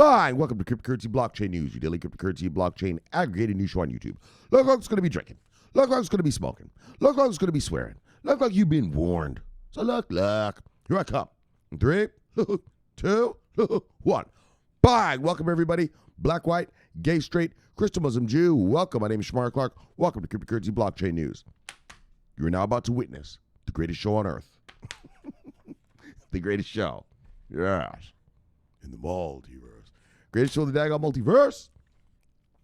Bang! Welcome to Cryptocurrency Blockchain News, your daily cryptocurrency blockchain aggregated news show on YouTube. Look like it's going to be drinking. Look like it's going to be smoking. Look like it's going to be swearing. Look like you've been warned. So look. Here I come. 3, 2, 1. Bang! Welcome, everybody. Black, white, gay, straight, Christian, Muslim, Jew. Welcome. My name is Shomari Clarke. Welcome to Cryptocurrency Blockchain News. You are now about to witness the greatest show on earth. The greatest show. Yes. In the multiverse. Greatest show in the daggone multiverse.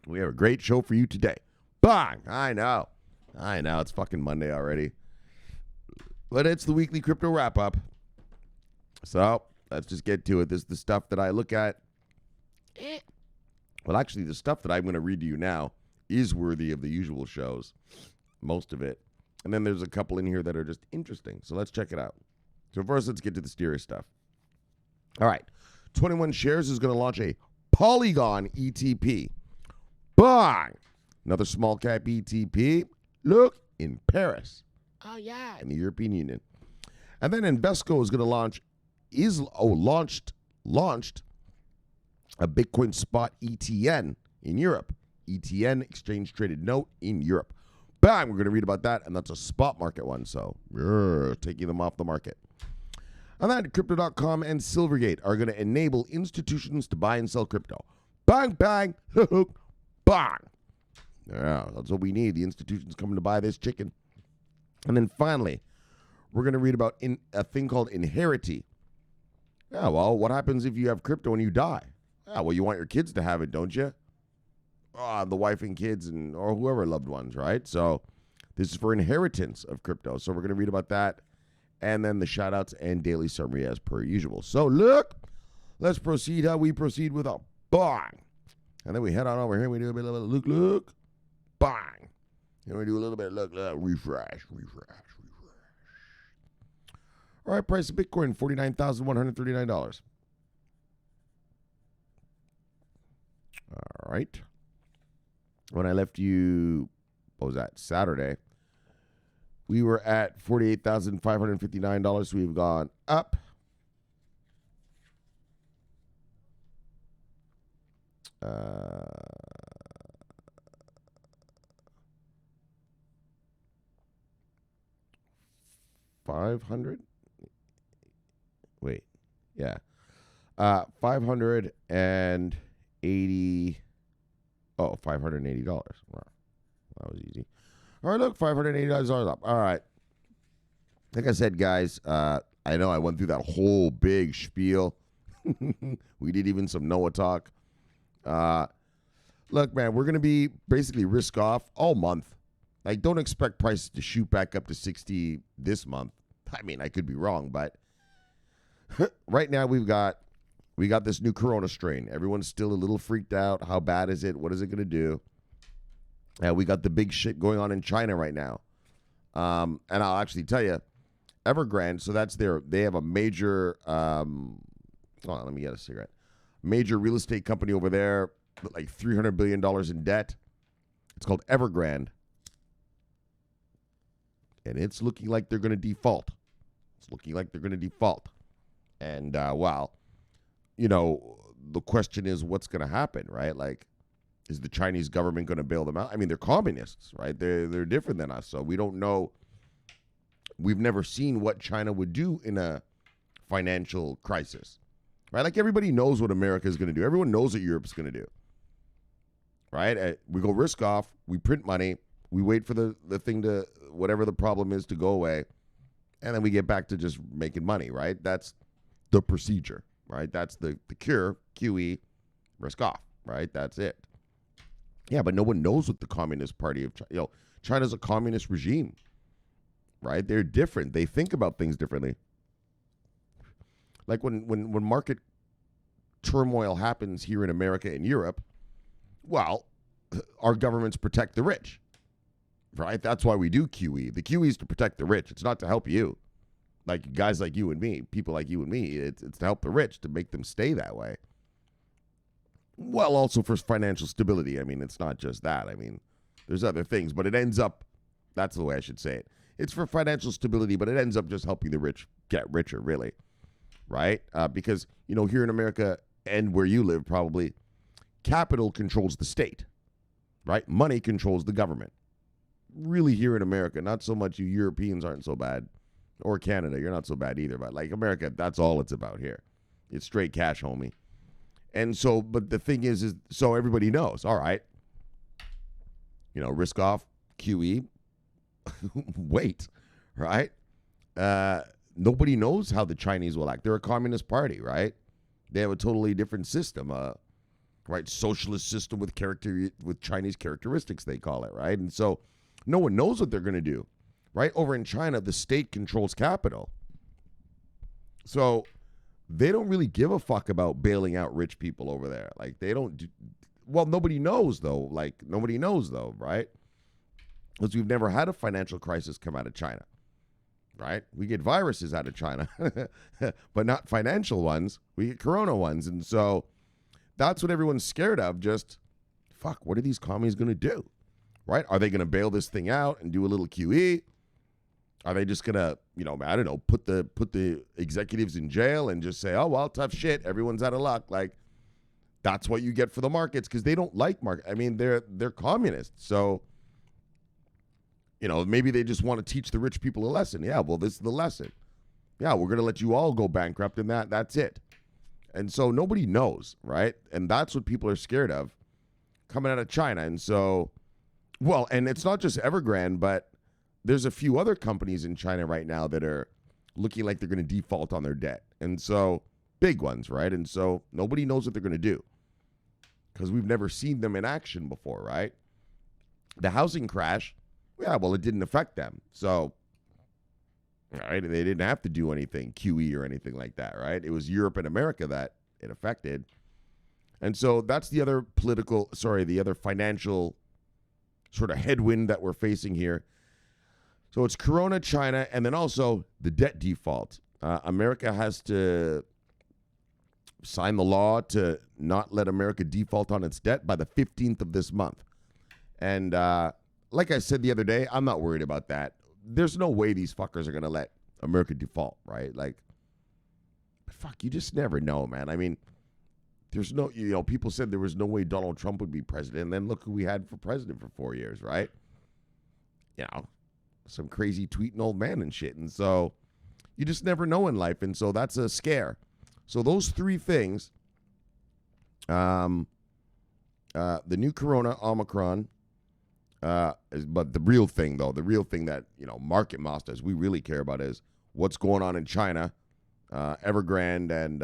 We have a great show for you today. Bang! I know. It's fucking Monday already. But it's the weekly crypto wrap-up. So, let's just get to it. This is the stuff that I look at. Well, actually, the stuff that I'm going to read to you now is worthy of the usual shows. Most of it. And then there's a couple in here that are just interesting. So let's check it out. So first, let's get to the serious stuff. All right. 21 Shares is going to launch a Polygon ETP. Bang! Another small cap ETP. Look, in Paris. Oh, yeah. In the European Union. And then Invesco is going to launched a Bitcoin spot ETN in Europe. ETN, exchange traded note in Europe. Bang! We're going to read about that, and that's a spot market one. So, taking them off the market. And then Crypto.com and Silvergate are going to enable institutions to buy and sell crypto. Bang, bang, bang. Yeah, that's what we need. The institutions coming to buy this chicken. And then finally, we're going to read about a thing called Inherity. Yeah, well, what happens if you have crypto and you die? Yeah, well, you want your kids to have it, don't you? The wife and kids or whoever loved ones, right? So this is for inheritance of crypto. So we're going to read about that. And then the shout-outs and daily summary as per usual. So, look, let's proceed how we proceed with a bang. And then we head on over here and we do a bit of a look, bang. And we do a little bit of look, refresh. All right, price of Bitcoin, $49,139. All right. When I left you, what was that, Saturday, we were at $48,559. We've gone up. $500? Wait. Yeah. $580. Oh, $580. Wow. That was easy. All right, look, $580 up. All right. Like I said, guys, I know I went through that whole big spiel. We did even some Noah talk. Look, man, we're going to be basically risk off all month. Like, don't expect prices to shoot back up to 60 this month. I mean, I could be wrong, but right now we got this new corona strain. Everyone's still a little freaked out. How bad is it? What is it going to do? We got the big shit going on in China right now. And I'll actually tell you, Evergrande, so they have a major, hold on, let me get a cigarette. Major real estate company over there, with like $300 billion in debt. It's called Evergrande. And it's looking like they're going to default. And, well, you know, the question is what's going to happen, right? Like, is the Chinese government going to bail them out? I mean, they're communists, right? They're different than us, so we don't know. We've never seen what China would do in a financial crisis, right? Like, everybody knows what America is going to do. Everyone knows what Europe's going to do, right? We go risk off. We print money. We wait for the thing to, whatever the problem is, to go away, and then we get back to just making money, right? That's the procedure, right? That's the cure, QE, risk off, right? That's it. Yeah, but no one knows what the Communist Party of China, China's a communist regime, right? They're different. They think about things differently. Like when market turmoil happens here in America and Europe, well, our governments protect the rich, right? That's why we do QE. The QE is to protect the rich. It's not to help you. Like guys like you and me, people like you and me, it's to help the rich, to make them stay that way. Well, also for financial stability. I mean, it's not just that. I mean, there's other things, but it ends up, that's the way I should say it. It's for financial stability, but it ends up just helping the rich get richer, really, right? Because, here in America, and where you live probably, capital controls the state, right? Money controls the government. Really here in America, not so much. You Europeans aren't so bad, or Canada, you're not so bad either. But like America, that's all it's about here. It's straight cash, homie. And so, but the thing is so everybody knows, all right, risk off, QE, wait, right? Nobody knows how the Chinese will act. They're a communist party, right? They have a totally different system, right? Socialist system with Chinese characteristics, they call it, right? And so no one knows what they're going to do, right? Over in China, the state controls capital. So they don't really give a fuck about bailing out rich people over there. Like they don't nobody knows though. Nobody knows though, right? Because we've never had a financial crisis come out of China, right? We get viruses out of China, but not financial ones. We get corona ones. And so that's what everyone's scared of. Just, fuck, what are these commies going to do, right? Are they going to bail this thing out and do a little QE? Are they just going to, I don't know, put the executives in jail and just say, oh, well, tough shit, everyone's out of luck? Like, that's what you get for the markets because they don't like market. I mean, they're communists. So, maybe they just want to teach the rich people a lesson. Yeah, well, this is the lesson. Yeah, we're going to let you all go bankrupt and that's it. And so nobody knows, right? And that's what people are scared of coming out of China. And so, and it's not just Evergrande, but there's a few other companies in China right now that are looking like they're going to default on their debt. And so, big ones, right? And so nobody knows what they're going to do because we've never seen them in action before, right? The housing crash, it didn't affect them. So, right, they didn't have to do anything, QE or anything like that, right? It was Europe and America that it affected. And so that's the other financial sort of headwind that we're facing here. So it's Corona, China, and then also the debt default. America has to sign the law to not let America default on its debt by the 15th of this month. And like I said the other day, I'm not worried about that. There's no way these fuckers are going to let America default, right? Like, fuck, you just never know, man. I mean, there's no, people said there was no way Donald Trump would be president. And then look who we had for president for 4 years, right? Some crazy tweeting old man and shit. And so you just never know in life. And so that's a scare. So those three things, the new Corona, Omicron, but the real thing that, market masters, we really care about is what's going on in China, Evergrande and,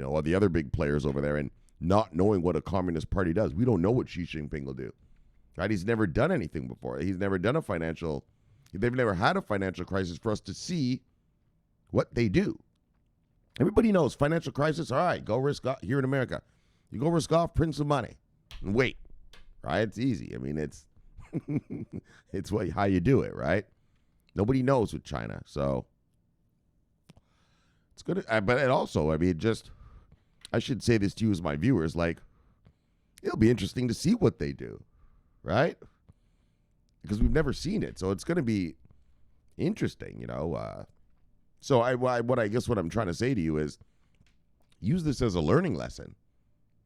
all the other big players over there and not knowing what a communist party does. We don't know what Xi Jinping will do. Right? He's never done anything before. They've never had a financial crisis for us to see what they do. Everybody knows financial crisis. All right, go risk off here in America. You go risk off, print some money and wait, right? It's easy. I mean, it's how you do it, right? Nobody knows with China. So it's good. But it also, I should say this to you as my viewers, it'll be interesting to see what they do. Right? Because we've never seen it. So it's going to be interesting, So what I'm trying to say to you is use this as a learning lesson,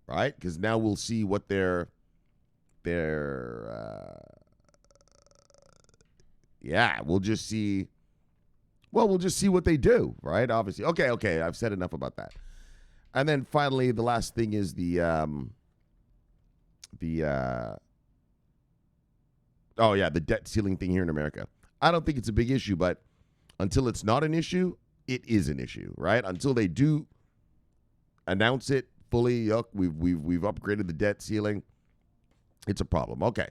right? Because now we'll see what we'll just see what they do, right? Obviously. Okay, I've said enough about that. And then finally, the last thing is the debt ceiling thing here in America. I don't think it's a big issue, but until it's not an issue, it is an issue, right? Until they do announce it fully, we've upgraded the debt ceiling, it's a problem. Okay.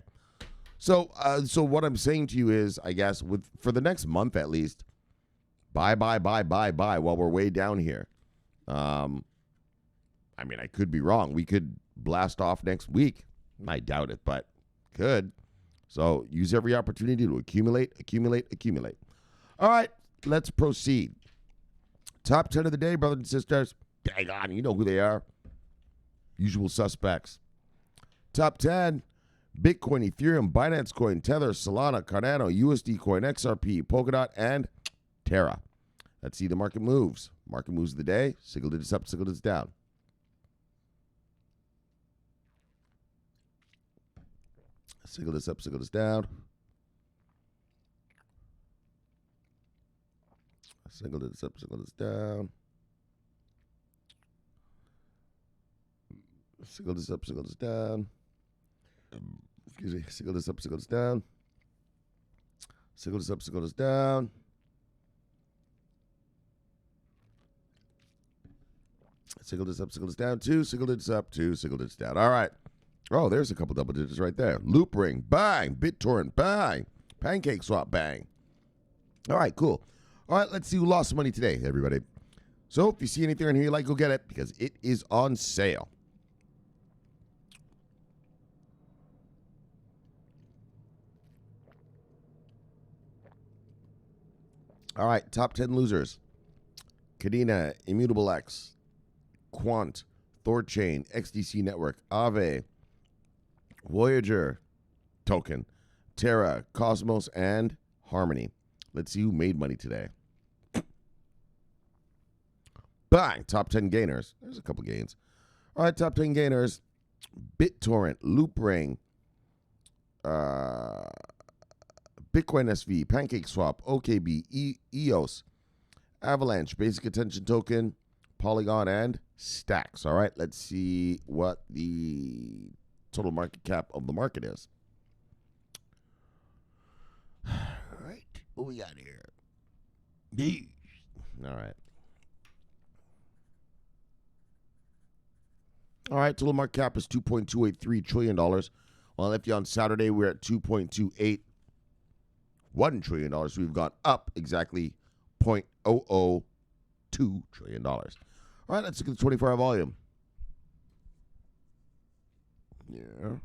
So what I'm saying to you is, I guess, for the next month at least, buy while we're way down here. I could be wrong. We could blast off next week. I doubt it, but could. So use every opportunity to accumulate. All right, let's proceed. Top 10 of the day, brothers and sisters. Bang on, you know who they are. Usual suspects. Top 10, Bitcoin, Ethereum, Binance Coin, Tether, Solana, Cardano, USD Coin, XRP, Polkadot, and Terra. Let's see the market moves. Market moves of the day. Single digits up, single digits down. Signal this up, signal this down. Signal this up, signal this down. Signal this up, signal this down. Excuse me. Signal this up, signal this down. Signal this up, signal this down. Signal this up, signal this down. 2, signal this up, 2, signal this down. All right. Oh, there's a couple double digits right there. Loop ring, bang. BitTorrent, bang. Pancake swap, bang. All right, cool. All right, let's see who lost money today, everybody. So if you see anything in here you like, go get it because it is on sale. All right, top 10 losers. Cadena, Immutable X, Quant, Thorchain, XDC Network, Ave, Voyager, Token, Terra, Cosmos, and Harmony. Let's see who made money today. Bang! Top 10 gainers. There's a couple gains. All right, top 10 gainers. BitTorrent, Loopring, Bitcoin SV, Pancake Swap, OKB, EOS, Avalanche, Basic Attention Token, Polygon, and Stacks. All right, let's see what the total market cap of the market is. All right, what we got here? All right. All right, total market cap is $2.283 trillion. Well, I left you on Saturday, we're at $2.281 trillion. So we've gone up exactly $0.002 trillion. All right, let's look at the 24-hour volume. Yeah.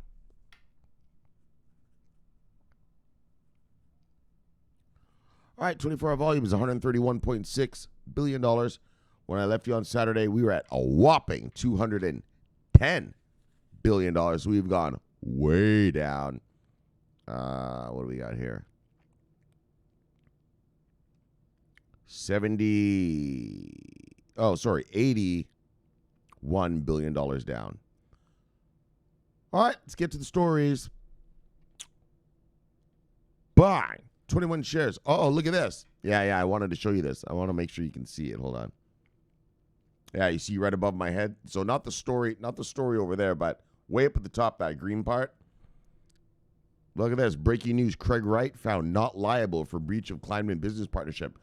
All right, 24-hour volume is $131.6 billion. When I left you on Saturday, we were at a whopping $210 billion. So we've gone way down. What do we got here? 81 billion dollars down. All right, let's get to the stories. Bang! 21 shares. Oh, look at this. Yeah, I wanted to show you this. I want to make sure you can see it. Hold on. Yeah, you see right above my head. So not the story over there, but way up at the top, that green part. Look at this. Breaking news. Craig Wright found not liable for breach of Kleinman business partnership.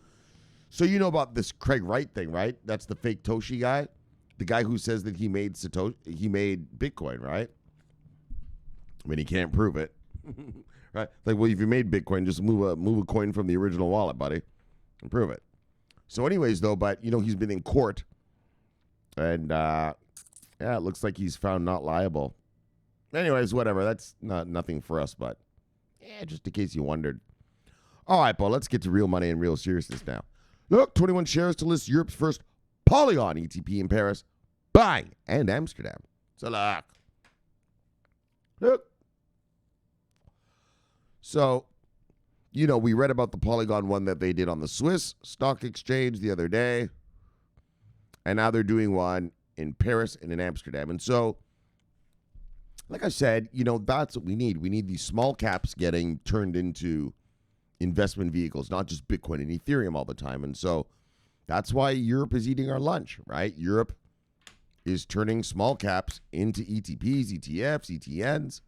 So you know about this Craig Wright thing, right? That's the fake Toshi guy. The guy who says that he made Bitcoin, right? I mean, he can't prove it. Right? Like, well, if you made Bitcoin, just move a coin from the original wallet, buddy, and prove it. So anyways, though, but, he's been in court. And, it looks like he's found not liable. Anyways, whatever. That's nothing for us, but, just in case you wondered. All right, Paul, let's get to real money and real seriousness now. Look, 21 shares to list Europe's first Polygon ETP in Paris, bang, and Amsterdam. So look. So, we read about the Polygon one that they did on the Swiss Stock Exchange the other day. And now they're doing one in Paris and in Amsterdam. And so, like I said, that's what we need. We need these small caps getting turned into investment vehicles, not just Bitcoin and Ethereum all the time. And so that's why Europe is eating our lunch, right? Europe is turning small caps into ETPs, ETFs, ETNs,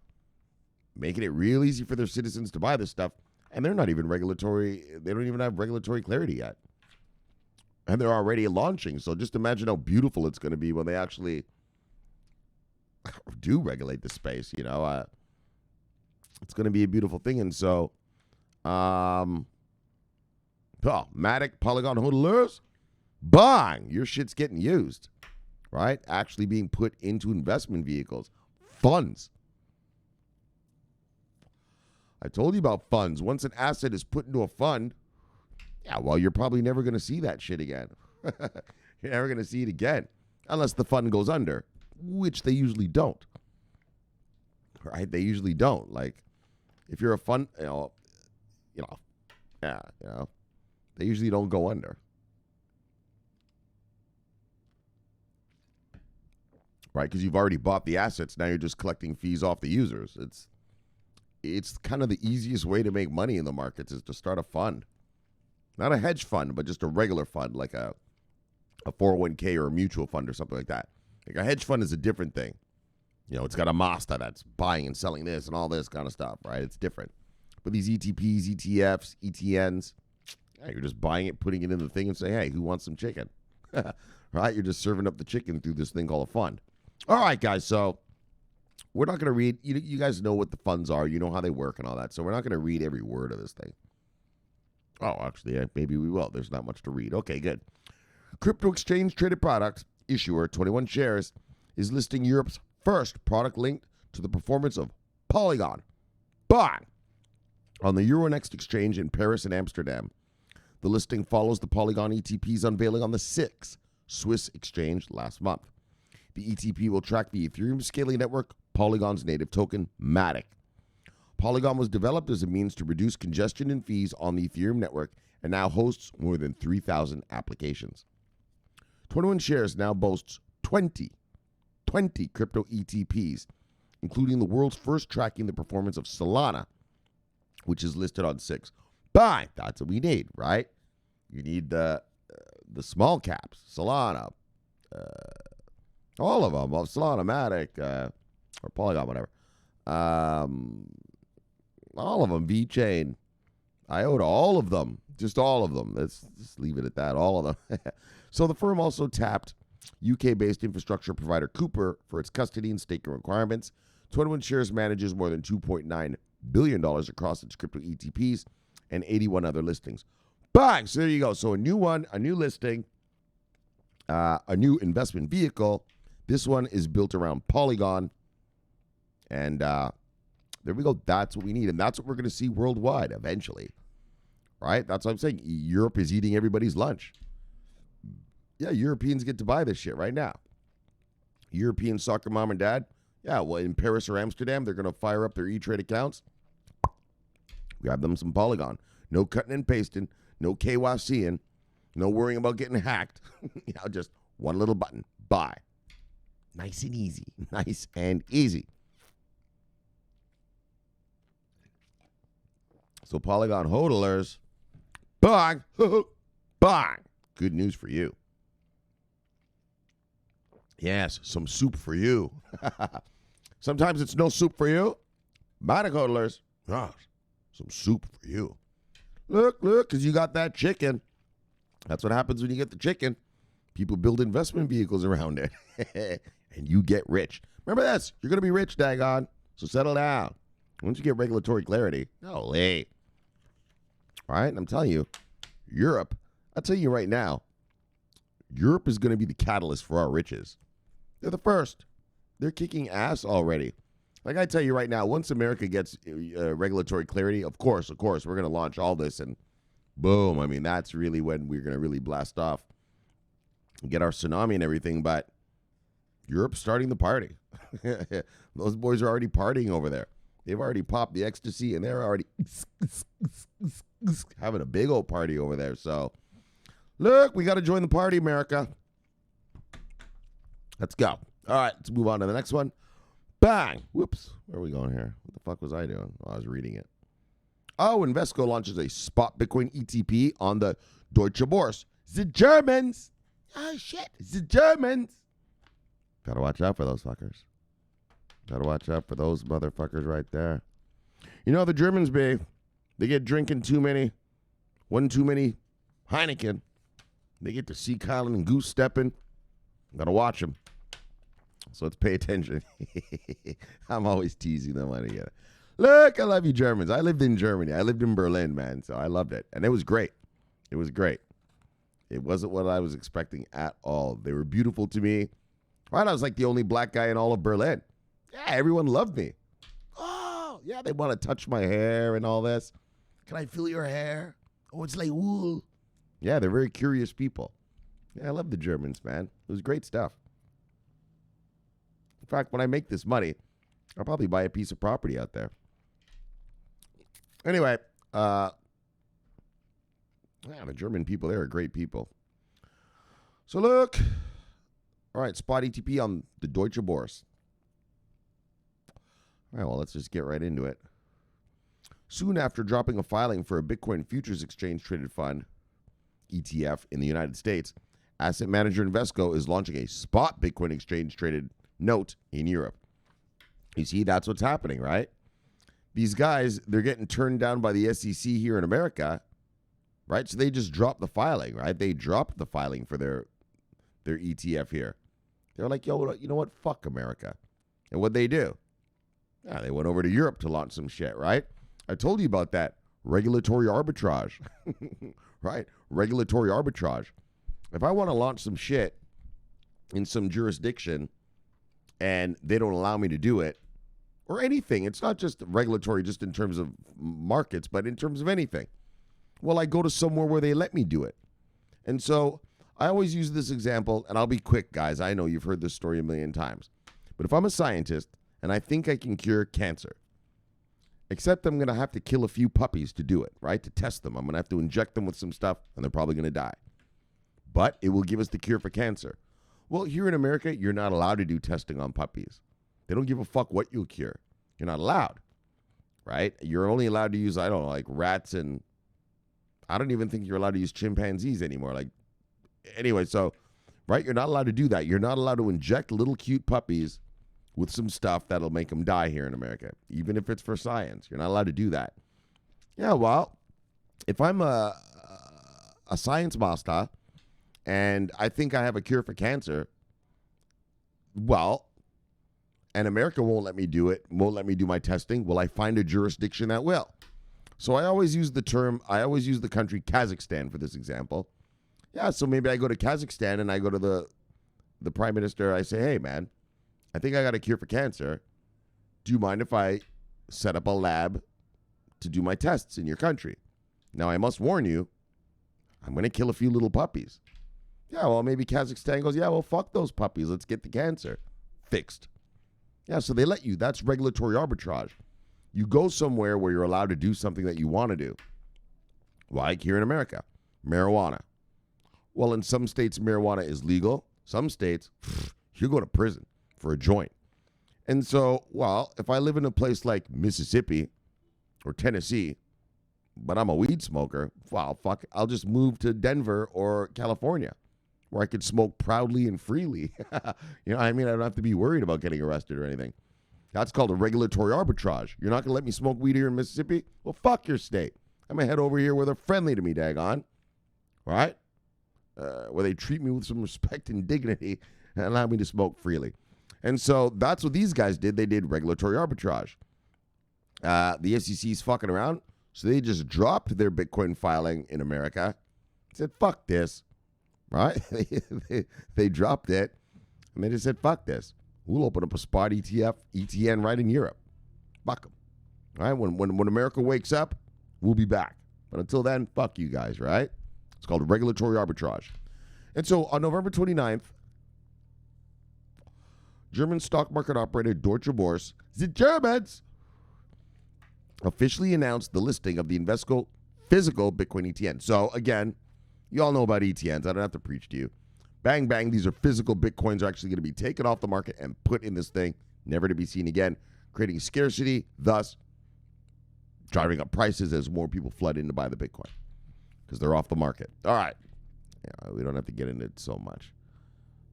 making it real easy for their citizens to buy this stuff. And they're not even they don't even have regulatory clarity yet. And they're already launching. So just imagine how beautiful it's going to be when they actually do regulate the space, It's going to be a beautiful thing. And so, Matic, Polygon hodlers, bang, your shit's getting used, right? Actually being put into investment vehicles, funds. I told you about funds. Once an asset is put into a fund, you're probably never going to see that shit again. You're never going to see it again unless the fund goes under, which they usually don't. Right? They usually don't. Like, if you're a fund, they usually don't go under. Right? Because you've already bought the assets. Now you're just collecting fees off the users. it's kind of the easiest way to make money in the markets is to start a fund. Not a hedge fund, but just a regular fund, like a 401k or a mutual fund or something like that. Like a hedge fund is a different thing. You know, it's got a master that's buying and selling this and all this kind of stuff, right? It's different. But these ETPs, ETFs, ETNs, yeah, you're just buying it, putting it in the thing and say, hey, who wants some chicken? Right? You're just serving up the chicken through this thing called a fund. All right, guys. So we're not going to read. You guys know what the funds are. You know how they work and all that. So we're not going to read every word of this thing. Oh, actually, yeah, maybe we will. There's not much to read. Okay, good. Crypto exchange traded product issuer 21 Shares is listing Europe's first product linked to the performance of Polygon. But on the Euronext exchange in Paris and Amsterdam, the listing follows the Polygon ETPs unveiling on the SIX Swiss exchange last month. The ETP will track the Ethereum scaling network Polygon's native token, Matic. Polygon was developed as a means to reduce congestion and fees on the Ethereum network and now hosts more than 3,000 applications. 21 Shares now boasts 20 crypto ETPs, including the world's first tracking the performance of Solana, which is listed on SIX. But that's what we need, right? You need the small caps, Solana, all of them, Solana, Matic, or Polygon, whatever. All of them, VeChain, IOTA, all of them, just all of them. Let's just leave it at that, all of them. So the firm also tapped UK-based infrastructure provider Cooper for its custody and staking requirements. 21 Shares manages more than $2.9 billion across its crypto ETPs and 81 other listings. Bang! So there you go. So a new one, a new listing, a new investment vehicle. This one is built around Polygon. And there we go. That's what we need. And that's what we're going to see worldwide eventually. Right? That's what I'm saying. Europe is eating everybody's lunch. Yeah, Europeans get to buy this shit right now. European soccer mom and dad. Yeah, well, in Paris or Amsterdam, they're going to fire up their E-Trade accounts. Grab them some Polygon. No cutting and pasting. No KYCing. No worrying about getting hacked. Just one little button. Buy. Nice and easy. Nice and easy. So Polygon hodlers, bang, bang. Good news for you. Yes, some soup for you. Sometimes it's no soup for you. Matic hodlers, some soup for you. Look, because you got that chicken. That's what happens when you get the chicken. People build investment vehicles around it. And you get rich. Remember this. You're going to be rich, daggone. So settle down. Once you get regulatory clarity, no way. All right, I'm telling you, Europe, I'll tell you right now, Europe is going to be the catalyst for our riches. They're the first. They're kicking ass already. Like I tell you right now, once America gets regulatory clarity, of course, we're going to launch all this and boom. I mean, that's really when we're going to really blast off and get our tsunami and everything. But Europe's starting the party. Those boys are already partying over there. They've already popped the ecstasy and they're already having a big old party over there. So, look, we got to join the party, America. Let's go. All right, let's move on to the next one. Bang. Whoops. Where are we going here? What the fuck was I doing? Oh, I was reading it. Oh, Invesco launches a spot Bitcoin ETP on the Deutsche Börse. The Germans. Oh, shit. The Germans. Gotta watch out for those fuckers. Gotta watch out for those motherfuckers right there. You know, the Germans, babe, they get drinking one too many Heineken. They get to see Colin and Goose stepping. Gotta watch them. So let's pay attention. I'm always teasing them when I get it. Look, I love you Germans. I lived in Germany. I lived in Berlin, man. So I loved it. And it was great. It was great. It wasn't what I was expecting at all. They were beautiful to me. Right? I was like the only black guy in all of Berlin. Yeah, everyone loved me. Oh, yeah, they want to touch my hair and all this. Can I feel your hair? Oh, it's like wool. Yeah, they're very curious people. Yeah, I love the Germans, man. It was great stuff. In fact, when I make this money, I'll probably buy a piece of property out there. Anyway, yeah, the German people, they're great people. So look. All right, spot ETP on the Deutsche Börse. All right, well, let's just get right into it. Soon after dropping a filing for a Bitcoin futures exchange traded fund, ETF, in the United States, asset manager Invesco is launching a spot Bitcoin exchange traded note in Europe. You see, that's what's happening, right? These guys, they're getting turned down by the SEC here in America, right? So they just dropped the filing, right? They dropped the filing for their ETF here. They're like, yo, you know what? Fuck America. And what'd they do? Yeah, they went over to Europe to launch some shit, right? I told you about that regulatory arbitrage, right? Regulatory arbitrage. If I want to launch some shit in some jurisdiction and they don't allow me to do it, or anything, it's not just regulatory just in terms of markets, but in terms of anything. Well, I go to somewhere where they let me do it. And so I always use this example, and I'll be quick, guys. I know you've heard this story a million times. But if I'm a scientist and I think I can cure cancer, except I'm going to have to kill a few puppies to do it, right? To test them. I'm going to have to inject them with some stuff, and they're probably going to die. But it will give us the cure for cancer. Well, here in America, you're not allowed to do testing on puppies. They don't give a fuck what you'll cure. You're not allowed, right? You're only allowed to use, I don't know, like rats, and I don't even think you're allowed to use chimpanzees anymore. Like, anyway, so, right, you're not allowed to do that. You're not allowed to inject little cute puppies with some stuff that'll make them die here in America, even if it's for science. You're not allowed to do that. Yeah, well, if I'm a science master and I think I have a cure for cancer, well, and America won't let me do it, won't let me do my testing, will I find a jurisdiction that will? So I always use the country Kazakhstan for this example. Yeah, so maybe I go to Kazakhstan and I go to the prime minister. I say, hey, man, I think I got a cure for cancer. Do you mind if I set up a lab to do my tests in your country? Now, I must warn you, I'm going to kill a few little puppies. Yeah, well, maybe Kazakhstan goes, yeah, well, fuck those puppies. Let's get the cancer fixed. Yeah, so they let you. That's regulatory arbitrage. You go somewhere where you're allowed to do something that you want to do. Like here in America, marijuana. Well, in some states, marijuana is legal. Some states, you go to prison for a joint. And so, well, if I live in a place like Mississippi or Tennessee, but I'm a weed smoker, well, fuck, I'll just move to Denver or California where I could smoke proudly and freely. You know what I mean? I don't have to be worried about getting arrested or anything. That's called a regulatory arbitrage. You're not going to let me smoke weed here in Mississippi? Well, fuck your state. I'm going to head over here where they're friendly to me, daggone. Right? Where they treat me with some respect and dignity and allow me to smoke freely. And so that's what these guys did. They did regulatory arbitrage. The SEC's fucking around, so they just dropped their Bitcoin filing in America. Said, fuck this. Right? They dropped it, and they just said, fuck this. We'll open up a spot ETN right in Europe. Fuck them. All right? When America wakes up, we'll be back. But until then, fuck you guys, right? It's called regulatory arbitrage. And so on November 29th, German stock market operator Deutsche Börse, the Germans, officially announced the listing of the Invesco physical Bitcoin ETN. So again, you all know about ETNs. I don't have to preach to you. Bang, bang, these are physical Bitcoins are actually going to be taken off the market and put in this thing, never to be seen again, creating scarcity, thus driving up prices as more people flood in to buy the Bitcoin because they're off the market. All right. Yeah, we don't have to get into it so much.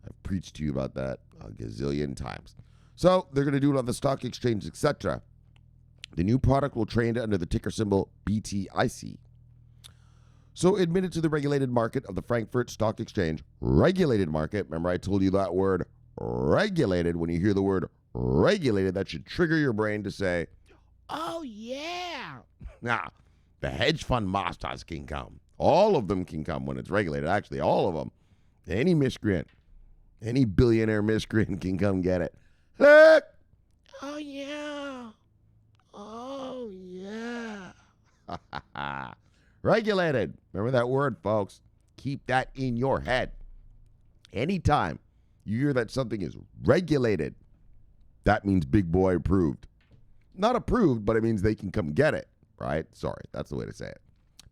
I've preached to you about that a gazillion times. So they're going to do it on the stock exchange, etc. The new product will trade under the ticker symbol BTIC. So admitted to the regulated market of the Frankfurt Stock Exchange. Regulated market. Remember I told you that word regulated. When you hear the word regulated, that should trigger your brain to say, oh, yeah. Now, the hedge fund masters can come. All of them can come when it's regulated. Actually, all of them. Any miscreant, any billionaire miscreant can come get it. Look. Oh, yeah. Oh, yeah. Regulated. Remember that word, folks. Keep that in your head. Anytime you hear that something is regulated, that means big boy approved. Not approved, but it means they can come get it, right? Sorry, that's the way to say it.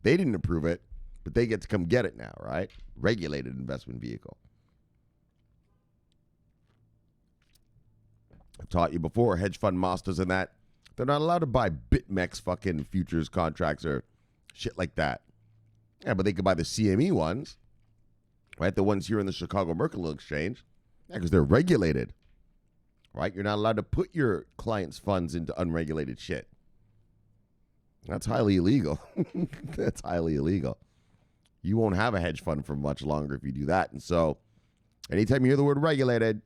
They didn't approve it, but they get to come get it now, right? Regulated investment vehicle. I've taught you before, hedge fund masters and that, They're not allowed to buy BitMEX fucking futures contracts or shit like that. Yeah, but they could buy the CME ones, right? The ones here in the Chicago Mercantile Exchange. Yeah, because they're regulated, right? You're not allowed to put your clients' funds into unregulated shit. That's highly illegal. That's highly illegal. You won't have a hedge fund for much longer if you do that. And so anytime you hear the word regulated,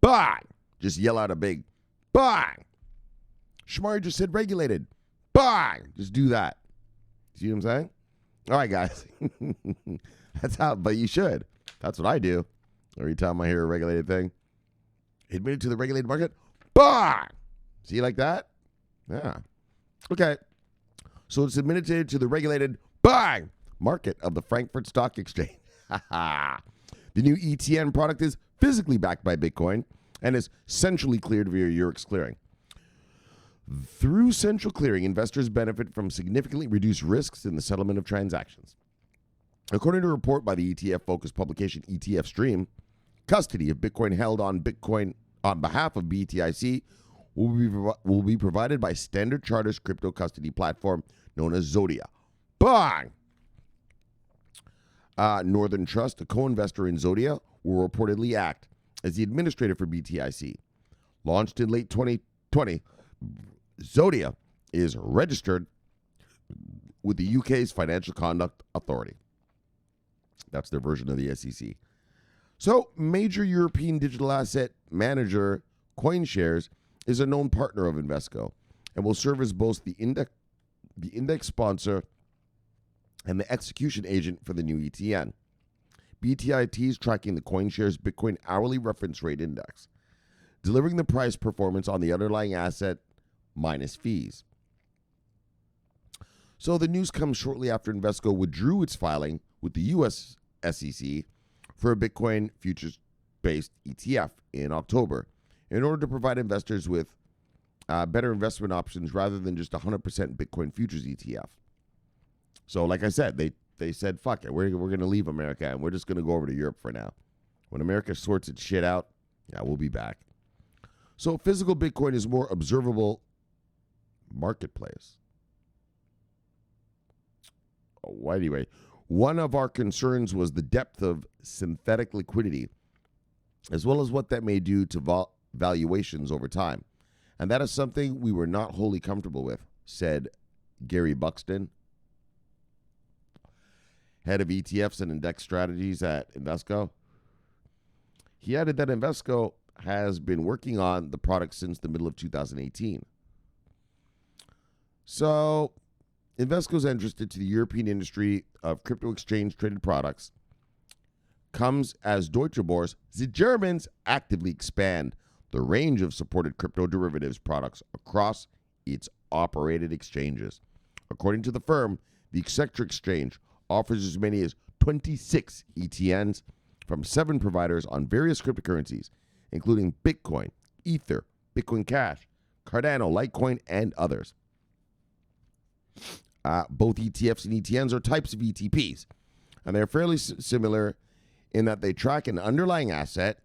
bang! Just yell out a big bang. Shomari just said regulated. Bang! Just do that. See what I'm saying? All right, guys. That's how, but you should. That's what I do. Every time I hear a regulated thing, admitted to the regulated market, bang! See like that? Yeah. Okay. So it's admitted to the regulated, bang! Market of the Frankfurt Stock Exchange. The new ETN product is physically backed by Bitcoin and is centrally cleared via Eurex clearing. Through central clearing, investors benefit from significantly reduced risks in the settlement of transactions. According to a report by the ETF-focused publication ETF Stream, custody of Bitcoin held on Bitcoin on behalf of BTIC will be provided by Standard Chartered's crypto custody platform known as Zodia. Bang! Northern Trust, a co-investor in Zodia, will reportedly act as the administrator for BTIC. Launched in late 2020, Zodia is registered with the UK's Financial Conduct Authority. That's their version of the SEC. So, major European digital asset manager CoinShares is a known partner of Invesco and will serve as both the index sponsor and the execution agent for the new ETN. BTIT is tracking the CoinShares Bitcoin hourly reference rate index, delivering the price performance on the underlying asset minus fees. So the news comes shortly after Invesco withdrew its filing with the U.S. SEC for a Bitcoin futures-based ETF in October in order to provide investors with better investment options rather than just 100% Bitcoin futures ETF. So like I said, they said, fuck it, we're going to leave America and we're just going to go over to Europe for now. When America sorts its shit out, yeah, we'll be back. So physical Bitcoin is more observable marketplace. Oh, anyway, one of our concerns was the depth of synthetic liquidity, as well as what that may do to valuations over time. And that is something we were not wholly comfortable with, said Gary Buxton, head of ETFs and index strategies at Invesco. He added that Invesco has been working on the product since the middle of 2018. So, Invesco's entrance into the European industry of crypto exchange-traded products comes as Deutsche Börse, the Germans, actively expand the range of supported crypto derivatives products across its operated exchanges. According to the firm, the Xetra exchange offers as many as 26 ETNs from 7 providers on various cryptocurrencies, including Bitcoin, Ether, Bitcoin Cash, Cardano, Litecoin, and others. Both ETFs and ETNs are types of ETPs, and they're fairly similar in that they track an underlying asset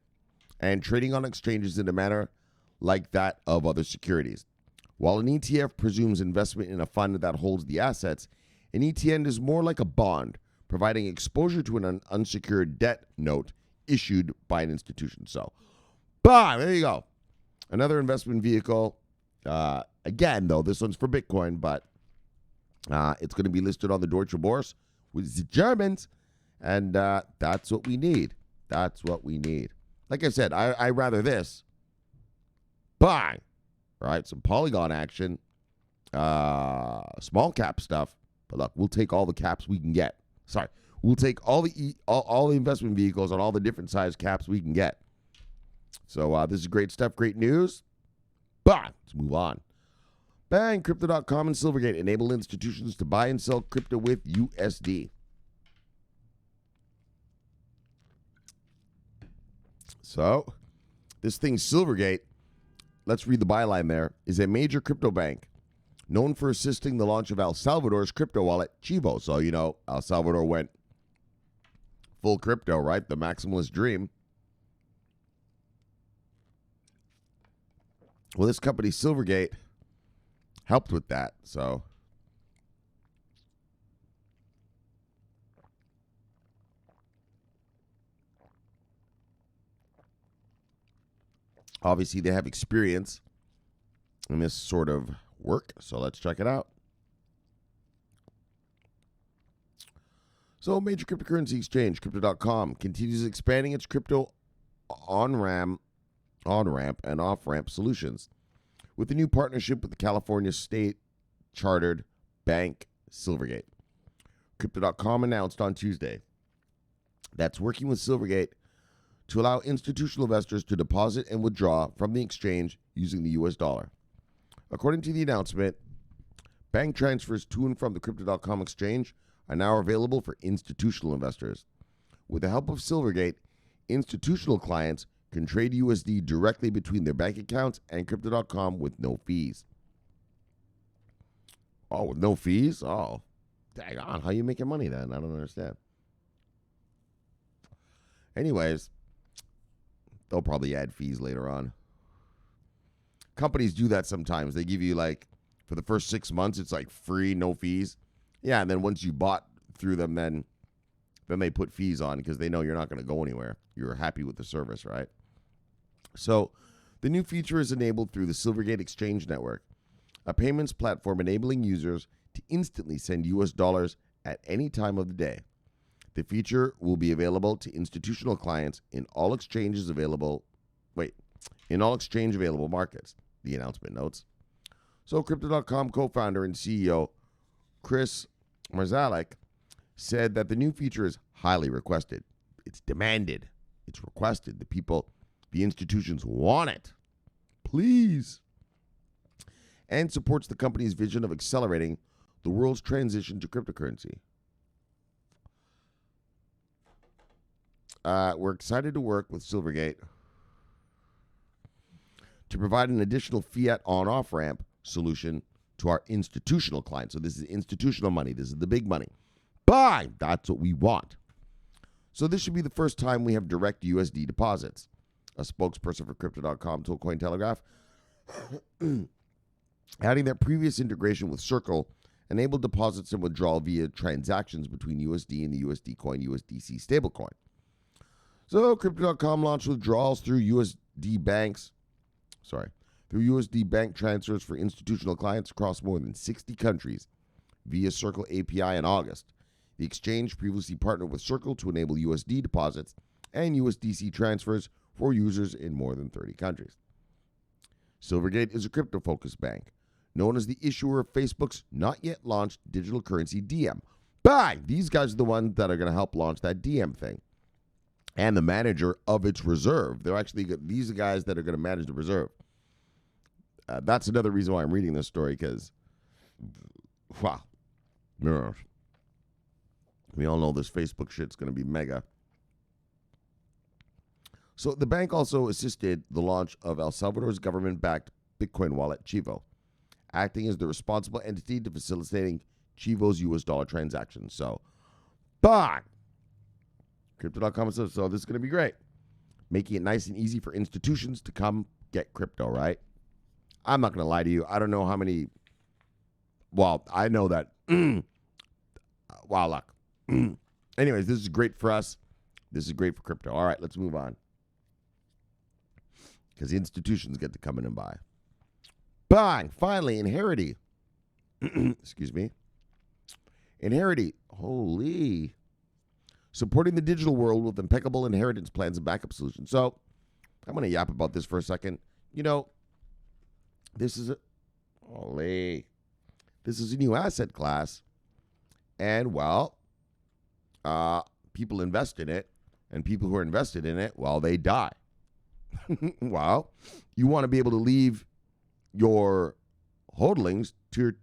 and trading on exchanges in a manner like that of other securities. While an ETF presumes investment in a fund that holds the assets, an ETN is more like a bond, providing exposure to an unsecured debt note issued by an institution. So, bam, there you go. Another investment vehicle. Again, though, this one's for Bitcoin, but it's going to be listed on the Deutsche Börse with the Germans, and that's what we need. That's what we need. Like I said, I rather this. Bang! Right, some Polygon action, small cap stuff. But look, we'll take all the caps we can get. Sorry, we'll take all the investment vehicles on all the different size caps we can get. So this is great stuff, great news. Bang! Let's move on. Bang! Crypto.com and Silvergate enable institutions to buy and sell crypto with USD. So, this thing, Silvergate, let's read the byline there, is a major crypto bank known for assisting the launch of El Salvador's crypto wallet, Chivo. So, you know, El Salvador went full crypto, right? The maximalist dream. Well, this company, Silvergate, helped with that. So obviously they have experience in this sort of work. So let's check it out. So major cryptocurrency exchange, Crypto.com, continues expanding its crypto on-ramp and off-ramp solutions with a new partnership with the California state-chartered bank Silvergate. Crypto.com announced on Tuesday that's working with Silvergate to allow institutional investors to deposit and withdraw from the exchange using the US dollar. According to the announcement, bank transfers to and from the Crypto.com exchange are now available for institutional investors. With the help of Silvergate, institutional clients can trade USD directly between their bank accounts and Crypto.com with no fees. Oh, with no fees? Oh, dang on. How are you making money then? I don't understand. Anyways, they'll probably add fees later on. Companies do that sometimes. They give you like, for the first 6 months, it's like free, no fees. Yeah, and then once you bought through them, then they put fees on because they know you're not going to go anywhere. You're happy with the service, right? So the new feature is enabled through the Silvergate Exchange Network, a payments platform enabling users to instantly send US dollars at any time of the day. The feature will be available to institutional clients in all exchange available markets, the announcement notes. So Crypto.com co-founder and CEO Chris Marzalek said that the new feature is highly requested. It's demanded. It's requested. The institutions want it. Please. And supports the company's vision of accelerating the world's transition to cryptocurrency. We're excited to work with Silvergate to provide an additional fiat on-off ramp solution to our institutional clients. So this is institutional money. This is the big money. Buy! That's what we want. So this should be the first time we have direct USD deposits. A spokesperson for Crypto.com told Cointelegraph, adding that previous integration with Circle enabled deposits and withdrawal via transactions between USD and the USD coin USDC stablecoin. So Crypto.com launched withdrawals through USD bank transfers for institutional clients across more than 60 countries via Circle API in August. The exchange previously partnered with Circle to enable USD deposits and USDC transfers for users in more than 30 countries. Silvergate is a crypto-focused bank, known as the issuer of Facebook's not-yet-launched digital currency Diem. Bang! These guys are the ones that are going to help launch that Diem thing. And the manager of its reserve. These are guys that are going to manage the reserve. That's another reason why I'm reading this story, because, wow. We all know this Facebook shit's going to be mega. So the bank also assisted the launch of El Salvador's government-backed Bitcoin wallet, Chivo, acting as the responsible entity to facilitating Chivo's US dollar transactions. So, bang! Crypto.com says, so this is going to be great. Making it nice and easy for institutions to come get crypto, right? I'm not going to lie to you. I don't know how many. Well, I know that. Wow, luck. Anyways, this is great for us. This is great for crypto. All right, let's move on. Because the institutions get to come in and buy. Bang! Finally, Inherity. Excuse me. Inherity. Holy. Supporting the digital world with impeccable inheritance plans and backup solutions. So, I'm going to yap about this for a second. This is a new asset class. And, well, people invest in it. And people who are invested in it, well, they die. Well, you want to be able to leave your hodlings to your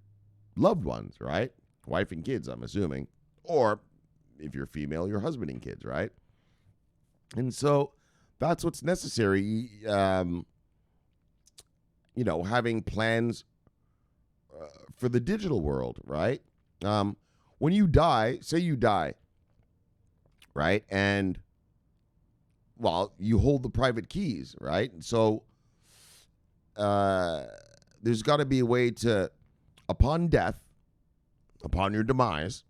loved ones, right? Wife and kids, I'm assuming. Or, if you're female, your husband and kids, right? And so that's what's necessary. Having plans for the digital world, right? When you die, say you die, right? And, well, you hold the private keys, right? So there's got to be a way to upon death, upon your demise,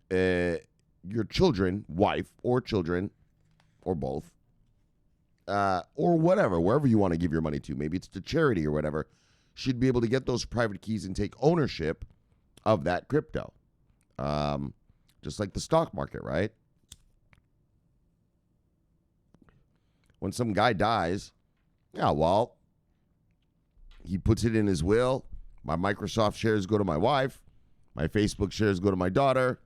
your children, wife or children, or both, or whatever, wherever you want to give your money to, maybe it's to charity or whatever, should be able to get those private keys and take ownership of that crypto. Just like the stock market, right? When some guy dies, yeah, well, he puts it in his will. My Microsoft shares go to my wife. My Facebook shares go to my daughter.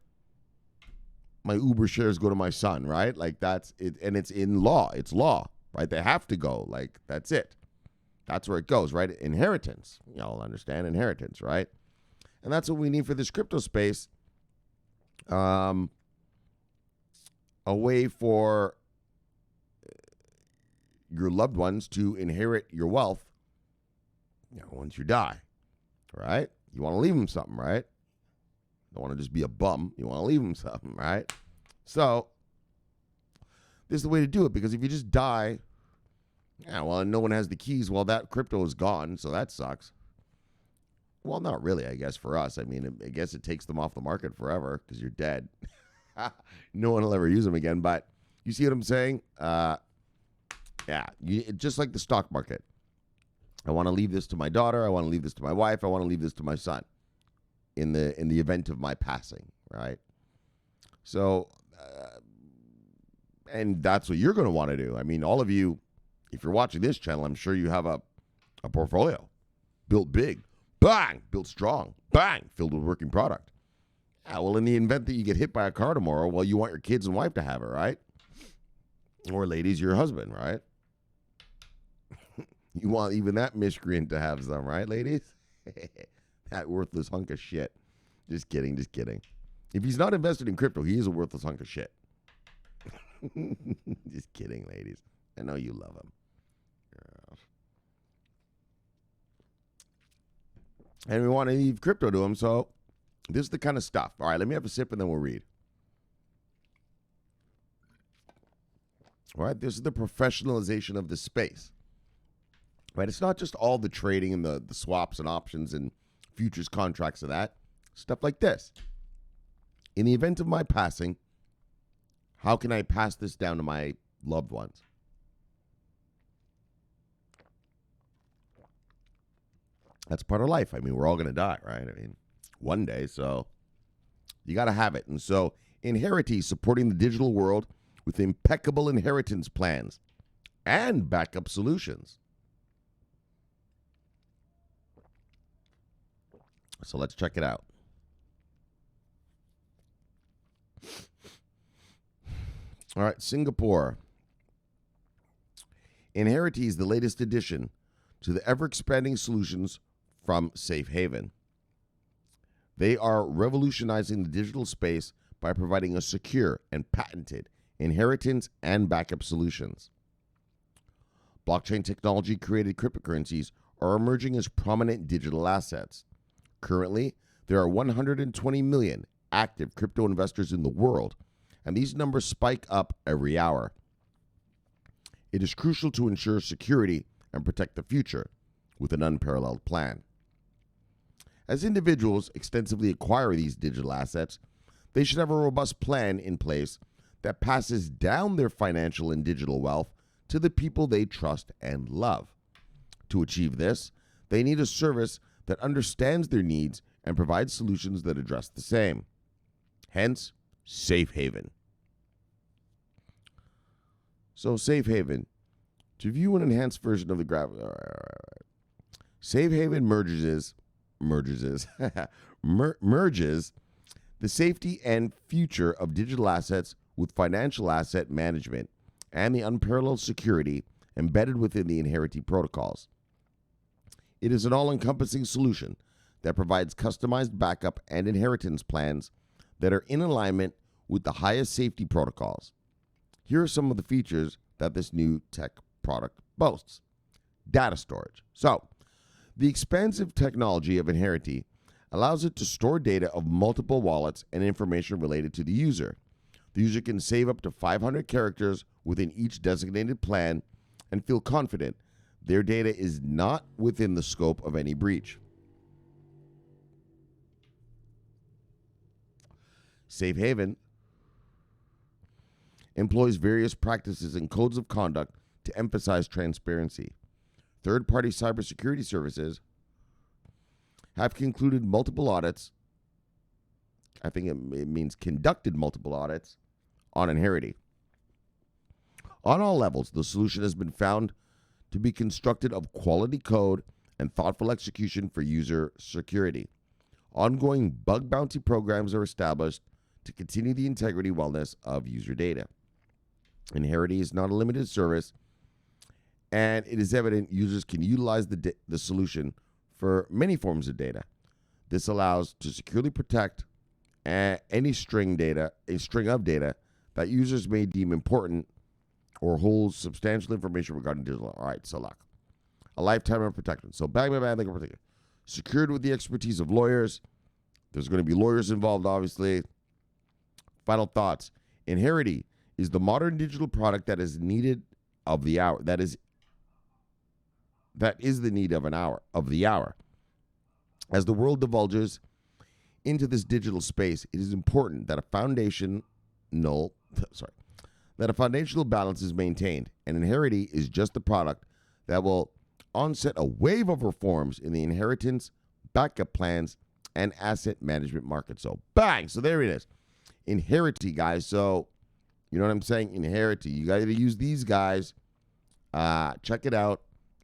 My Uber shares go to my son, right? Like that's it. And it's in law. It's law, right? They have to go. Like that's it. That's where it goes, right? Inheritance. Y'all understand inheritance, right? And that's what we need for this crypto space. A way for your loved ones to inherit your wealth, once you die, right? You want to leave them something, right? Don't want to just be a bum. You want to leave them something, right? So this is the way to do it, because if you just die, no one has the keys. Well, that crypto is gone, so that sucks. Well, not really, I guess, for us. I mean, I guess it takes them off the market forever because you're dead. No one will ever use them again. But you see what I'm saying? Just like the stock market. I want to leave this to my daughter. I want to leave this to my wife. I want to leave this to my son in the event of my passing, right? So, and that's what you're going to want to do. I mean, all of you, if you're watching this channel, I'm sure you have a portfolio built big, bang, built strong, bang, filled with working product. Well, in the event that you get hit by a car tomorrow, well, you want your kids and wife to have it, right? Or ladies, your husband, right? You want even that miscreant to have some, right, ladies? That worthless hunk of shit. Just kidding, just kidding. If he's not invested in crypto, he is a worthless hunk of shit. Just kidding, ladies. I know you love him. And we want to leave crypto to him, so this is the kind of stuff. All right, let me have a sip and then we'll read. All right, this is the professionalization of the space. Right, it's not just all the trading and the swaps and options and futures contracts of that. Stuff like this. In the event of my passing, how can I pass this down to my loved ones? That's part of life. I mean, we're all going to die, right? I mean, one day, so you got to have it. And so Inherity supporting the digital world with impeccable inheritance plans and backup solutions. So let's check it out. All right, Singapore. Inherity is the latest addition to the ever-expanding solutions from Safe Haven. They are revolutionizing the digital space by providing a secure and patented inheritance and backup solutions. Blockchain technology-created cryptocurrencies are emerging as prominent digital assets. Currently, there are 120 million active crypto investors in the world, and these numbers spike up every hour. It is crucial to ensure security and protect the future with an unparalleled plan. As individuals extensively acquire these digital assets, they should have a robust plan in place that passes down their financial and digital wealth to the people they trust and love. To achieve this, they need a service that understands their needs and provides solutions that address the same. Hence, Safe Haven. So, Safe Haven. To view an enhanced version of the graph, Safe Haven merges the safety and future of digital assets with financial asset management and the unparalleled security embedded within the Inherity protocols. It is an all-encompassing solution that provides customized backup and inheritance plans that are in alignment with the highest safety protocols. Here are some of the features that this new tech product boasts. Data storage. So, the expansive technology of Inherity allows it to store data of multiple wallets and information related to the user. The user can save up to 500 characters within each designated plan and feel confident Their data is not within the scope of any breach. Safe Haven employs various practices and codes of conduct to emphasize transparency. Third-party cybersecurity services have concluded multiple audits. I think it means conducted multiple audits on Inherity. On all levels, the solution has been found to be constructed of quality code and thoughtful execution for user security. Ongoing bug bounty programs are established to continue the integrity wellness of user data. Inherity is not a limited service, and it is evident users can utilize the solution for many forms of data. This allows to securely protect any string of data that users may deem important or holds substantial information regarding digital. All right, so look, a lifetime of protection. So bang, protection. Secured with the expertise of lawyers. There's going to be lawyers involved, obviously. Final thoughts. Inherity is the modern digital product that is needed of the hour. That is the need of the hour. As the world divulges into this digital space, it is important that a foundational balance is maintained, and Inherity is just the product that will onset a wave of reforms in the inheritance, backup plans, and asset management market. So bang! So there it is. Inherity, guys. So you know what I'm saying? Inherity. You got to use these guys. Check it out.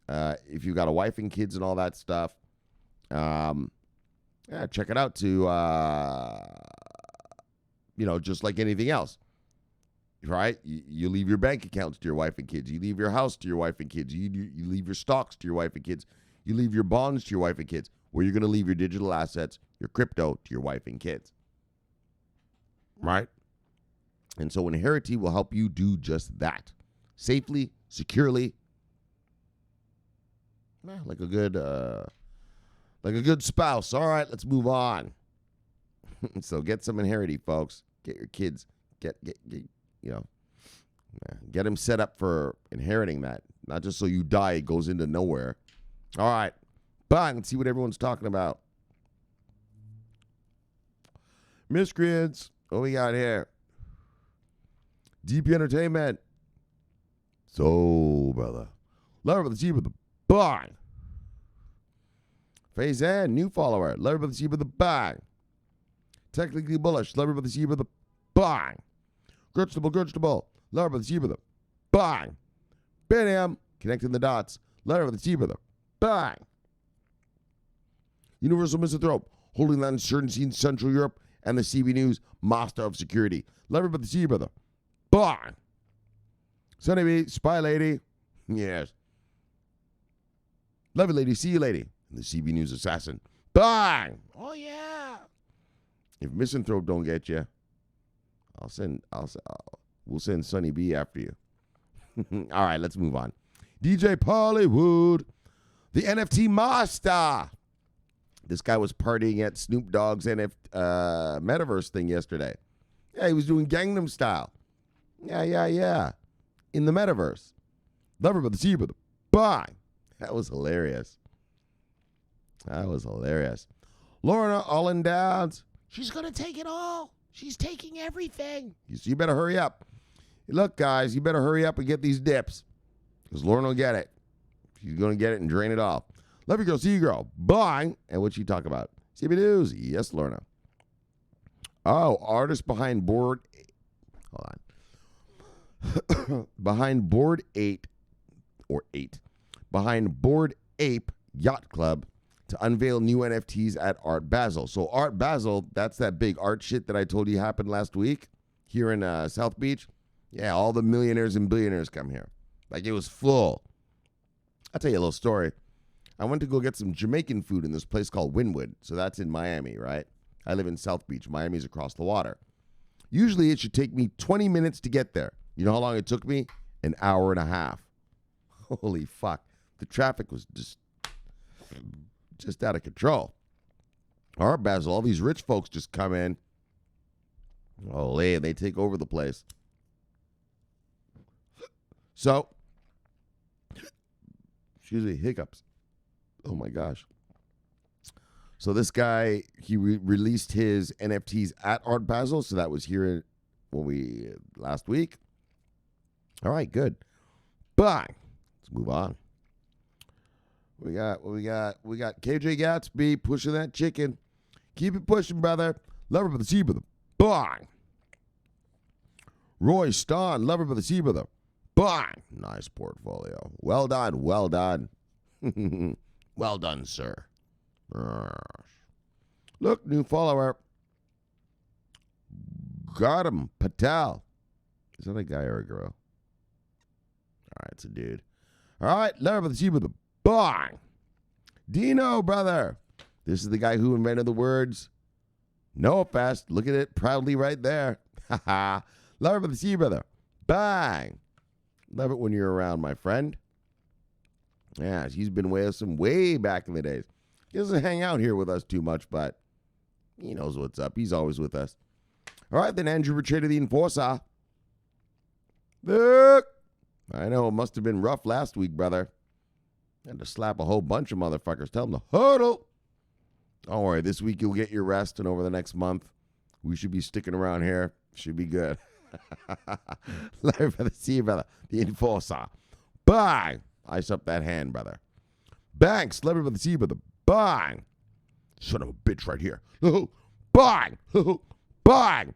If you got a wife and kids and all that stuff, check it out to, just like anything else, right? You leave your bank accounts to your wife and kids. You leave your house to your wife and kids. You leave your stocks to your wife and kids. You leave your bonds to your wife and kids. Where you're going to leave your digital assets, your crypto, to your wife and kids, right? And so Inherity will help you do just that. Safely, securely, like a good spouse. All right, let's move on. So get some Inherity, folks. Get your kids, get them set up for inheriting that. Not just so you die, it goes into nowhere. All right, bye. Let's see what everyone's talking about. Miscreants. What we got here? DP Entertainment. So, brother. Lever with the G with the bang. Phase N, new follower. Lever with the G with the bang. Technically bullish. Lever with the G with the bang. Gurchable. Lever with the G with the bang. Bam. Connecting the dots. Lever with the G with the bang. Universal Misanthrope. Holding that uncertainty in Central Europe. And the CBNEWS Master of Security. Lever with the G with the bang. Sunny B, Spy Lady. Yes. Love you, lady. See you, lady. And the CBNEWS Assassin. Bang! Oh, yeah. If Misanthrope don't get you, we'll send Sunny B after you. All right, let's move on. DJ Pollywood, the NFT master. This guy was partying at Snoop Dogg's metaverse thing yesterday. Yeah, he was doing Gangnam Style. Yeah. In the metaverse. Lover by the sea, but the bang. That was hilarious. Lorna Olin Downs. She's going to take it all. She's taking everything. So you better hurry up. Look, guys, you better hurry up and get these dips. Because Lorna will get it. She's going to get it and drain it off. Love you, girl. See you, girl. Bang. And what she talk about? CBNEWS. Yes, Lorna. Oh, artist behind board. Hold on. Behind Board Ape Yacht Club to unveil new NFTs at Art Basel. So Art Basel, that's that big art shit that I told you happened last week here in South Beach. Yeah, all the millionaires and billionaires come here. Like, it was full. I'll tell you a little story. I went to go get some Jamaican food in this place called Wynwood. So that's in Miami, right? I live in South Beach. Miami's across the water. Usually it should take me 20 minutes to get there. You know how long it took me? An hour and a half. Holy fuck. The traffic was just out of control. Art Basel, all these rich folks just come in. Oh, they take over the place. Excuse me, hiccups. Oh my gosh. So this guy, he released his NFTs at Art Basel. So that was here last week. All right, good. Bye. Let's move on. We got KJ Gatsby pushing that chicken. Keep it pushing, brother. Lover by the sea, brother. Bang. Roy Stahn, lover by the sea, brother. Bang. Nice portfolio. Well done. Well done. Well done, sir. Look, new follower. Got him. Patel. Is that a guy or a girl? All right, it's a dude. All right, lover by the sea, brother. Bang. Dino, brother. This is the guy who invented the words Noah Fest. Look at it proudly right there. Ha ha. Love it for the sea, brother. Bang. Love it when you're around, my friend. Yeah, he's been with us way back in the days. He doesn't hang out here with us too much, but he knows what's up. He's always with us. All right, then Andrew Richard, the Enforcer. Look. I know it must have been rough last week, brother. Had to slap a whole bunch of motherfuckers. Tell them to huddle. Don't worry, this week you'll get your rest, and over the next month, we should be sticking around here. Should be good. Live for the sea, brother. The Enforcer. Bang. Ice up that hand, brother. Bang. Celebrity for the sea, brother. Bang. Son of a bitch right here. Bang. Bang.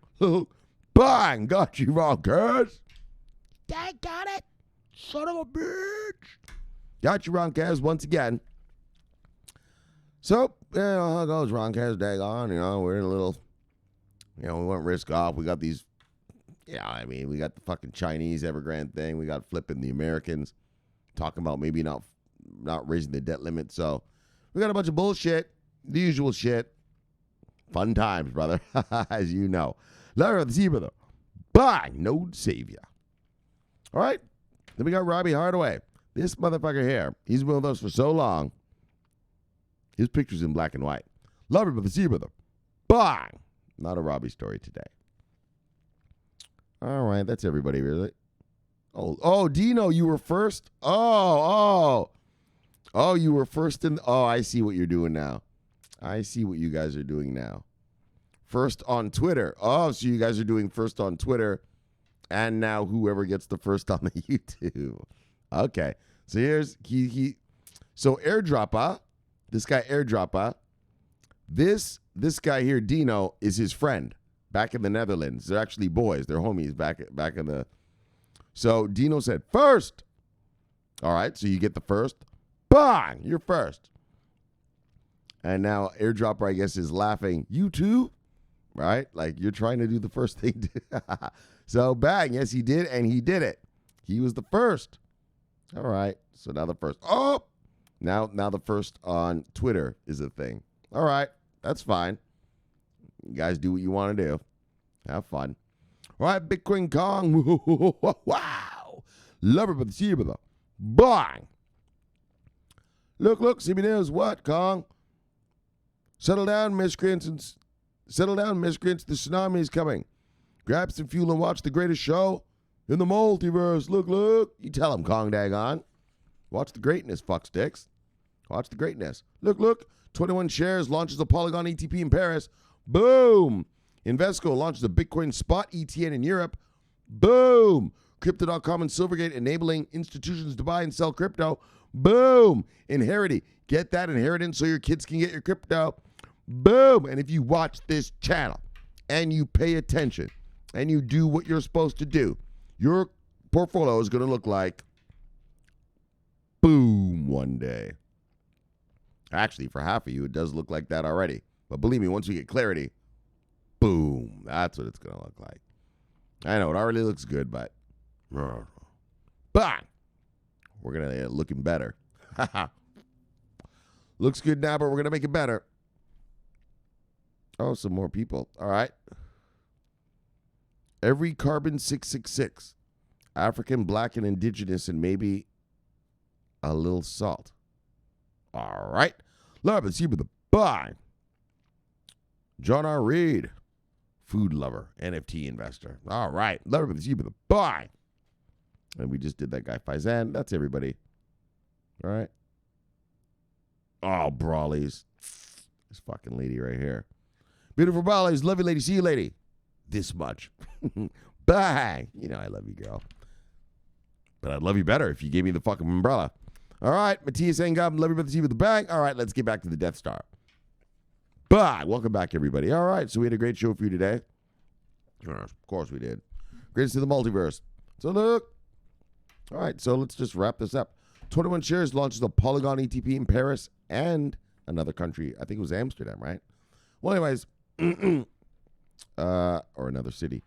Bang. Got you wrong, guys. Dang, got it. Son of a bitch. Got you wrong, guys, once again. So, how it goes, Roncast, daggone, we're in a little, we went risk off. We got these, we got the fucking Chinese Evergrande thing. We got flipping the Americans, talking about maybe not raising the debt limit. So, we got a bunch of bullshit, the usual shit. Fun times, brother, as you know. Larry of the sea, brother. Bang, no savior. All right, then we got Robbie Hardaway. This motherfucker here, he's been with us for so long. His picture's in black and white. Love it, brother. See you, brother. Bang! Not a Robbie story today. All right, that's everybody, really. Oh, Dino, you were first? Oh, you were first in. Oh, I see what you're doing now. I see what you guys are doing now. First on Twitter. Oh, so you guys are doing first on Twitter, and now whoever gets the first on the YouTube. Okay, so here's So airdropper. This guy airdropper, this guy here, Dino, is his friend back in the Netherlands. They're actually boys. They're homies back in the. So Dino said, first. All right, so you get the first. Bang, you're first. And now airdropper, I guess, is laughing. You too? Right? Like you're trying to do the first thing. So bang, yes, he did, and he did it. He was the first. All right, so now the first. Oh! Now the first on Twitter is a thing. All right, that's fine. You guys do what you want to do. Have fun. All right, Bitcoin Kong. Wow. Love it, but see you, brother. Bang. Look, CBNEWS. What, Kong? Settle down, miscreants. Settle down, miscreants. The tsunami is coming. Grab some fuel and watch the greatest show in the multiverse. Look. You tell him, Kong daggone. Watch the greatness, fucksticks. Watch the greatness. Look. 21 shares launches a Polygon ETP in Paris. Boom. Invesco launches a Bitcoin spot ETN in Europe. Boom. Crypto.com and Silvergate enabling institutions to buy and sell crypto. Boom. Inherity. Get that inheritance so your kids can get your crypto. Boom. And if you watch this channel and you pay attention and you do what you're supposed to do, your portfolio is going to look like boom one day. Actually, for half of you, it does look like that already. But believe me, once we get clarity, boom, that's what it's going to look like. I know, it already looks good, but bang, we're going to get it looking better. Looks good now, but we're going to make it better. Oh, some more people. All right. Every carbon 666, African, black, and indigenous, and maybe a little salt. All right. Love it. See you with the bye. John R. Reed, food lover, NFT investor. All right. Love it. See you with the bye. And we just did that guy Faizan. That's everybody. All right. Oh, Brawleys. This fucking lady right here. Beautiful Brawleys. Love you, lady. See you, lady. This much. Bye. You know I love you, girl. But I'd love you better if you gave me the fucking umbrella. All right. Matthias Engab, love you, Brother T with the bang. All right, let's get back to the Death Star. Bye. Welcome back, everybody. All right, so we had a great show for you today. Of course we did. Greatest of the multiverse. So look. All right, so let's just wrap this up. 21 Shares launches a Polygon ETP in Paris and another country. I think it was Amsterdam, right? Well, anyways, or another city.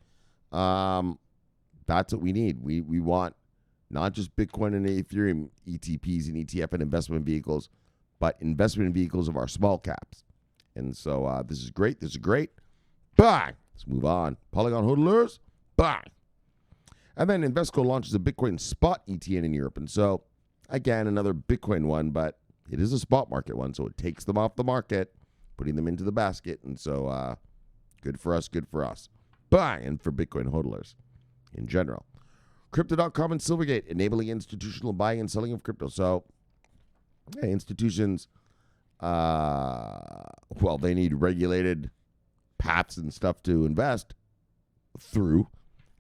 That's what we need. We want not just Bitcoin and Ethereum ETPs and ETF and investment vehicles, but investment vehicles of our small caps. And so this is great. This is great. Bye. Let's move on. Polygon hodlers. Bye. And then Invesco launches a Bitcoin spot ETN in Europe. And so, again, another Bitcoin one, but it is a spot market one. So it takes them off the market, putting them into the basket. And so good for us, good for us. Bye. And for Bitcoin hodlers in general. Crypto.com and Silvergate enabling institutional buying and selling of crypto. So, yeah, institutions, well, they need regulated paths and stuff to invest through.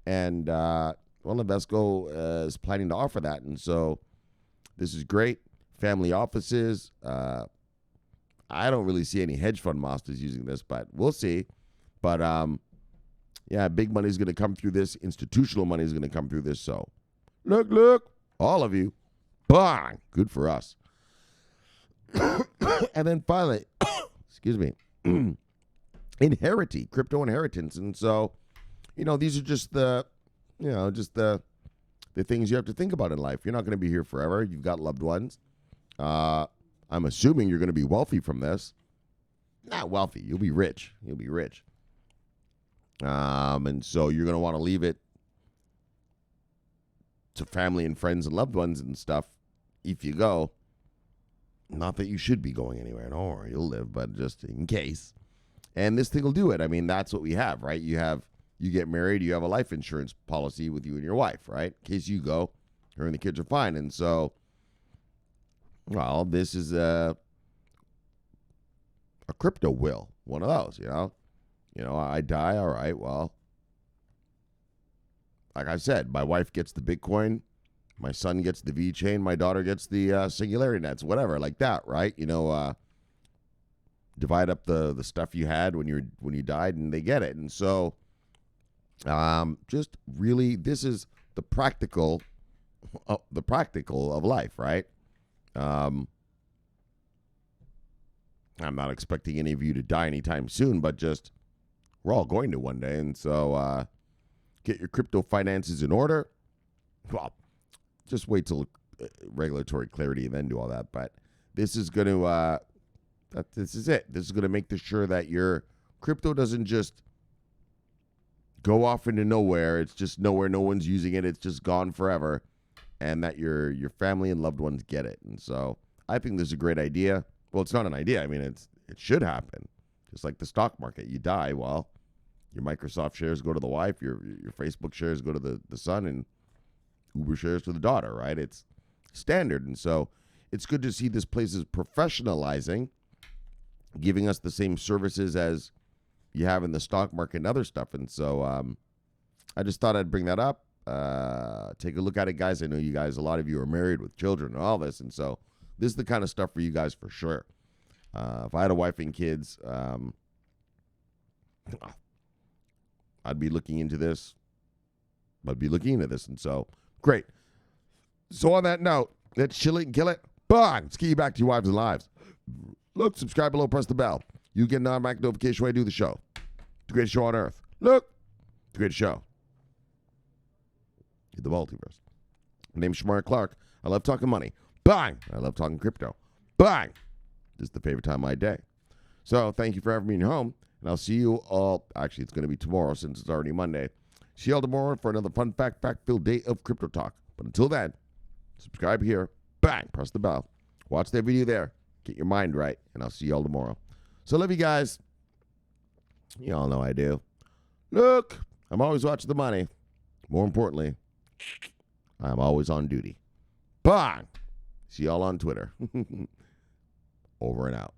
And, well, Invesco is planning to offer that. And so this is great. Family offices. I don't really see any hedge fund masters using this, but we'll see. But, yeah, big money is going to come through this. Institutional money is going to come through this. So, look, all of you. Bang! Good for us. And then finally, excuse me, crypto inheritance. And so, these are just the things you have to think about in life. You're not going to be here forever. You've got loved ones. I'm assuming you're going to be wealthy from this. Not wealthy. You'll be rich. And so you're going to want to leave it to family and friends and loved ones and stuff if you go. Not that you should be going anywhere. Don't worry, you'll live, but just in case. And this thing will do it. I mean, that's what we have, right? You get married, you have a life insurance policy with you and your wife, right? In case you go, her and the kids are fine. And so, well, this is a crypto will, one of those, I die, all right, well, like I said, my wife gets the Bitcoin, my son gets the VeChain, my daughter gets the Singularity Nets, whatever, like that, right? Divide up the stuff you had when you died, and they get it. And so, just really, this is the practical of life, right? I'm not expecting any of you to die anytime soon, but just we're all going to one day. And so get your crypto finances in order. Well, just wait till regulatory clarity and then do all that. But this is going to, this is it. This is going to make sure that your crypto doesn't just go off into nowhere. It's just nowhere. No one's using it. It's just gone forever. And that your family and loved ones get it. And so I think this is a great idea. Well, it's not an idea. I mean, it should happen. Just like the stock market. You die, well, your Microsoft shares go to the wife, your Facebook shares go to the son, and Uber shares to the daughter, right? It's standard. And so it's good to see this place is professionalizing, giving us the same services as you have in the stock market and other stuff. And so I just thought I'd bring that up. Take a look at it, guys. I know you guys, a lot of you are married with children and all this. And so this is the kind of stuff for you guys for sure. If I had a wife and kids, I'd be looking into this. And so, great. So on that note, let's chill it and kill it. Bang! Let's get you back to your wives and lives. Look, subscribe below, press the bell. You get an automatic notification when I do the show. The greatest show on earth. Look, the greatest show in the multiverse. My name's Shomari Clarke. I love talking money. Bang! I love talking crypto. Bang! This is the favorite time of my day. So thank you for having me in your home. And I'll see you all. Actually, it's going to be tomorrow since it's already Monday. See you all tomorrow for another fun fact-filled day of crypto talk. But until then, subscribe here. Bang! Press the bell. Watch that video there. Get your mind right. And I'll see you all tomorrow. So love you guys. You all know I do. Look, I'm always watching the money. More importantly, I'm always on duty. Bang! See y'all on Twitter. Over and out.